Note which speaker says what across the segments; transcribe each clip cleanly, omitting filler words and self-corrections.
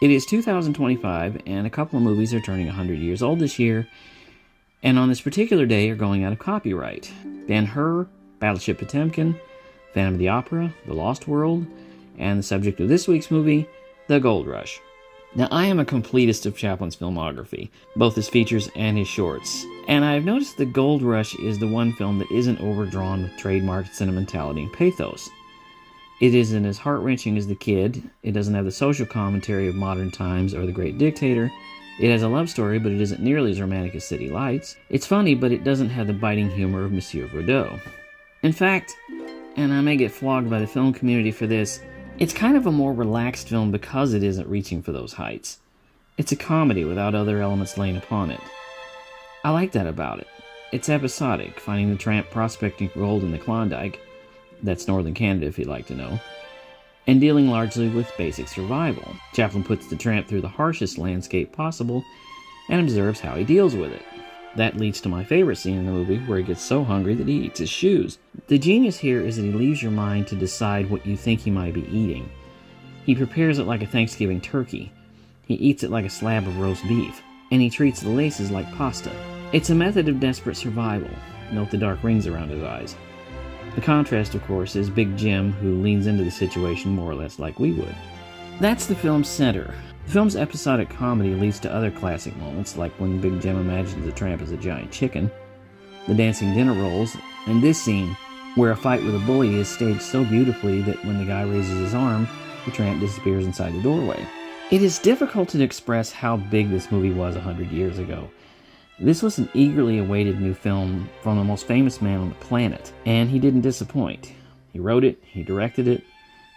Speaker 1: It is 2025, and a couple of movies are turning 100 years old this year, and on this particular day are going out of copyright. Ben-Hur, Battleship Potemkin, Phantom of the Opera, The Lost World, and the subject of this week's movie, The Gold Rush. Now, I am a completist of Chaplin's filmography, both his features and his shorts, and I've noticed The Gold Rush is the one film that isn't overdrawn with trademark sentimentality and pathos. It isn't as heart-wrenching as The Kid, it doesn't have the social commentary of Modern Times or The Great Dictator, it has a love story, but it isn't nearly as romantic as City Lights. It's funny, but it doesn't have the biting humor of Monsieur Verdot. In fact, and I may get flogged by the film community for this, it's kind of a more relaxed film because it isn't reaching for those heights. It's a comedy without other elements laying upon it. I like that about it. It's episodic, finding the tramp prospecting for gold in the Klondike, that's northern Canada if you'd like to know, and dealing largely with basic survival. Chaplin puts the tramp through the harshest landscape possible and observes how he deals with it. That leads to my favorite scene in the movie, where he gets so hungry that he eats his shoes. The genius here is that he leaves your mind to decide what you think he might be eating. He prepares it like a Thanksgiving turkey. He eats it like a slab of roast beef. And he treats the laces like pasta. It's a method of desperate survival. Note the dark rings around his eyes. The contrast, of course, is Big Jim, who leans into the situation more or less like we would. That's the film's center. The film's episodic comedy leads to other classic moments, like when Big Jim imagines the tramp as a giant chicken, the dancing dinner rolls, and this scene, where a fight with a bully is staged so beautifully that when the guy raises his arm, the tramp disappears inside the doorway. It is difficult to express how big this movie was 100 years ago. This was an eagerly awaited new film from the most famous man on the planet, and he didn't disappoint. He wrote it, he directed it,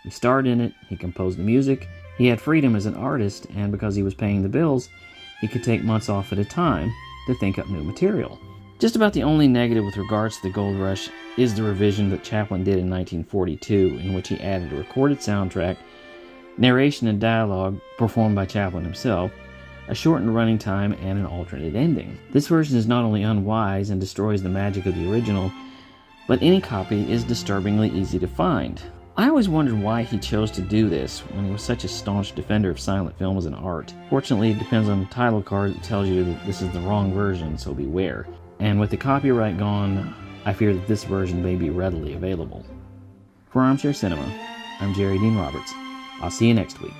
Speaker 1: he starred in it, he composed the music, he had freedom as an artist, and because he was paying the bills, he could take months off at a time to think up new material. Just about the only negative with regards to The Gold Rush is the revision that Chaplin did in 1942, in which he added a recorded soundtrack, narration and dialogue performed by Chaplin himself, a shortened running time, and an alternate ending. This version is not only unwise and destroys the magic of the original, but any copy is disturbingly easy to find. I always wondered why he chose to do this when he was such a staunch defender of silent film as an art. Fortunately, it depends on the title card that tells you that this is the wrong version, so beware. And with the copyright gone, I fear that this version may be readily available. For Armchair Cinema, I'm Jerry Dean Roberts. I'll see you next week.